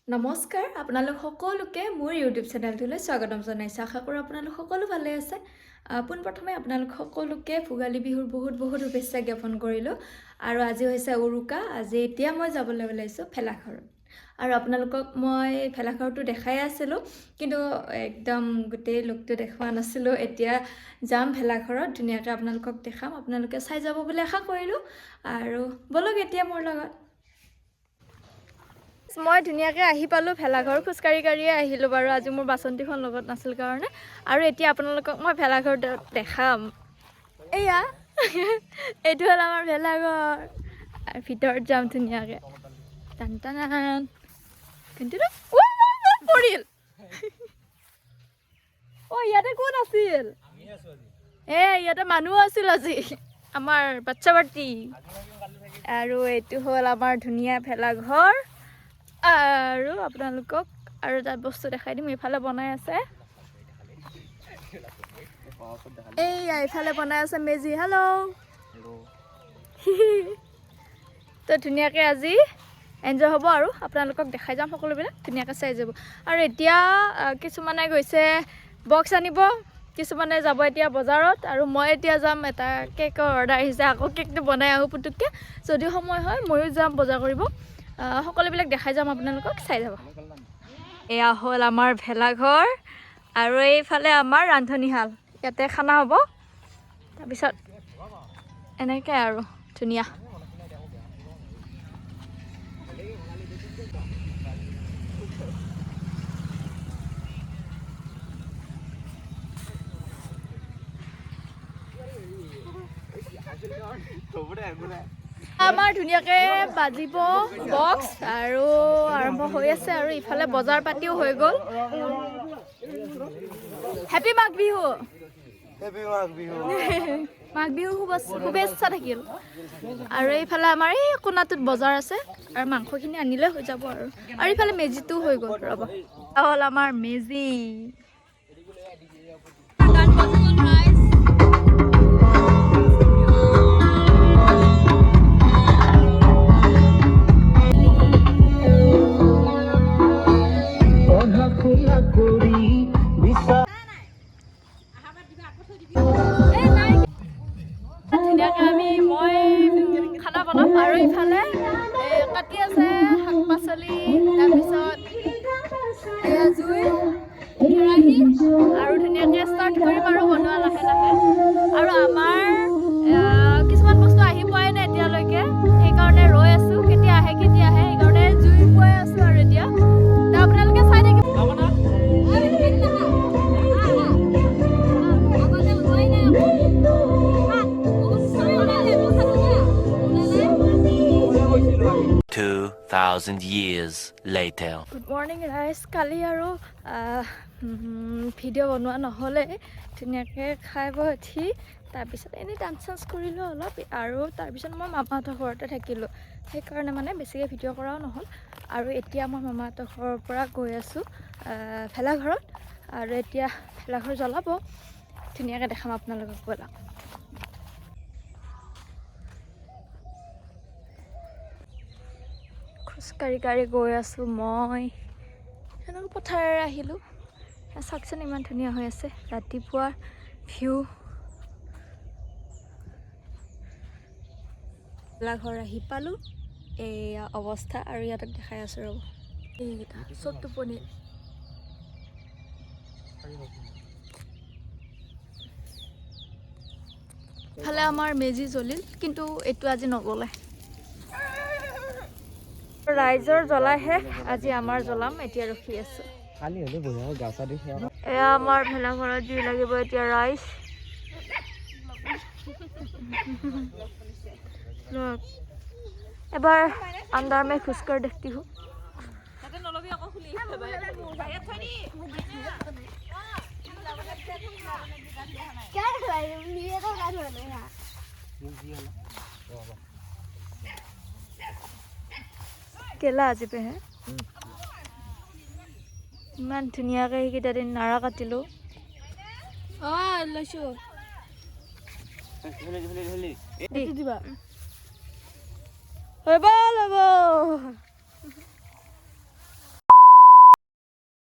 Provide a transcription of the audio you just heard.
নমস্কাৰ আপোনালোক সকলোকে মোৰ ইউটিউব চেনেলটোলৈ স্বাগতম জনাইছোঁ। আশা কৰোঁ আপোনালোক সকলো ভালে আছে। পোনপ্ৰথমে আপোনালোক সকলোকে ভোগালী বিহুৰ বহুত শুভেচ্ছা জ্ঞাপন কৰিলোঁ। আৰু আজি হৈছে উৰুকা। এতিয়া মই যাবলৈ ওলাইছোঁ ভেলাঘৰত। আৰু আপোনালোকক মই ভেলাঘৰটো দেখাই আছিলোঁ, কিন্তু একদম গোটেই লোকটো দেখুওৱা নাছিলোঁ। এতিয়া যাম ভেলাঘৰত, ধুনীয়াকৈ আপোনালোকক দেখাম। আপোনালোকে চাই যাব বুলি আশা কৰিলোঁ। আৰু বলক এতিয়া মোৰ লগত। মই ধুনীয়াকৈ আহি পালোঁ ভেলাঘৰ, খোজকাঢ়ি আহিলোঁ বাৰু। আজি মোৰ বাচন্তিখন লগত নাছিল কাৰণে। আৰু এতিয়া আপোনালোকক মই ভেলাঘৰ দেখাম। এয়া এইটো হ'ল আমাৰ ভেলাঘৰ। আৰু ভিতৰত যাম ধুনীয়াকৈ। টান টান কিন্তু পৰিল। ইয়াতে কোন আছিল? ইয়াতে মানুহ আছিল আজি, আমাৰ বাচ্চা পাৰ্টি। আৰু এইটো হ'ল আমাৰ ধুনীয়া ভেলাঘৰ। আৰু আপোনালোকক আৰু এটা বস্তু দেখাই দিম। এইফালে বনাই আছে, এইফালে বনাই আছে মেজি। হেল্ল' তো ধুনীয়াকৈ আজি এনজয় হ'ব আৰু আপোনালোকক দেখাই যাম সকলোবিলাক, ধুনীয়াকৈ চাই যাব। আৰু এতিয়া কিছুমানে গৈছে বক্স আনিব, কিছুমানে যাব এতিয়া বজাৰত। আৰু মই এতিয়া যাম, এটা কেকৰ অৰ্ডাৰ আহিছে, আকৌ কেকটো বনাই আহোঁ পুটুককৈ। যদি সময় হয় ময়ো যাম বজাৰ কৰিব। সকলোবিলাক দেখাই যাম, আপোনালোকক চাই যাব। এয়া হ'ল আমাৰ ভেলাঘৰ। আৰু এইফালে আমাৰ ৰান্ধনীশাল, ইয়াতে খানা হ'ব। তাৰপিছত এনেকৈ আৰু ধুনীয়া। আমাৰ ধুনীয়াকৈ বাজিব বক্স, আৰু আৰম্ভ হৈ আছে। আৰু ইফালে বজাৰ পাতিও হৈ গ'ল। হেপী মাঘ বিহু। মাঘ বিহুৰ শুভেচ্ছা থাকিল। আৰু এইফালে আমাৰ এই কোণাটোত বজাৰ আছে, আৰু মাংসখিনি আনিলে হৈ যাব। আৰু ইফালে মেজিটো হৈ গ'ল। ৰ'ব, হ'ল আমাৰ মেজি। ধুনীয়াকৈ মই খানা বনাম। আৰু ইফালে কাটি আছে শাক পাচলি, তাৰপিছত জুই, কেৰাহী, আৰু ধুনীয়াকৈ ষ্টাৰ্ট কৰিম আৰু বনোৱা লাহে লাহে। আৰু আমাৰ কিছুমান বস্তু আহি পোৱাই নাই এতিয়ালৈকে, সেইকাৰণে ৰৈ আছোঁ কেতিয়া আহে সেইকাৰণে জুই পোৱাই আছোঁ। আৰু এতিয়া আপোনালোকে চাই থাকিব। 2,000 years later. গুড মৰ্ণিং ৰাইজ। কালি আৰু ভিডিঅ' বনোৱা নহ'লে, ধুনীয়াকৈ খাই বৈ উঠি তাৰপিছত এনেই ডান্স চান্স কৰিলোঁ অলপ। আৰু তাৰপিছত মই মামাহঁতৰ ঘৰতে থাকিলোঁ, সেইকাৰণে মানে বেছিকৈ ভিডিঅ' কৰাও নহ'ল। আৰু এতিয়া মই মামাহঁতৰ ঘৰৰ পৰা গৈ আছোঁ ভেলাঘৰত। আৰু এতিয়া ভেলাঘৰ জ্বলাব, ধুনীয়াকৈ দেখাম আপোনালোকক। ব'লা। খোজকাঢ়ি গৈ আছোঁ মই। এনেকৈ পথাৰেৰে আহিলোঁ। চাওকচোন ইমান ধুনীয়া হৈ আছে ৰাতিপুৱাৰ ভিউ। ভেলাঘৰ আহি পালোঁ, এয়া অৱস্থা। আৰু ইয়াতে দেখাই আছোঁ, ৰ'ব, এইকেইটা চব টোপনি। ইফালে আমাৰ মেজি জ্বলিল, কিন্তু এইটো আজি নগ'লে। ৰাইজৰ জ্বলাই শেষ, আজি আমাৰ জ্বলাম। এতিয়া ৰখি আছোঁ। এয়া আমাৰ ভেলাঘৰত জুই লাগিব এতিয়া। ৰাইজ এবাৰ আন্দাৰ মে খোজকাঢ় দেখতি হো। কেলা আজি পেহে ইমান ধুনীয়াকৈ সেইকেইটা দিন নাৰা কাটিলোঁ। লৈছোঁ দিবা।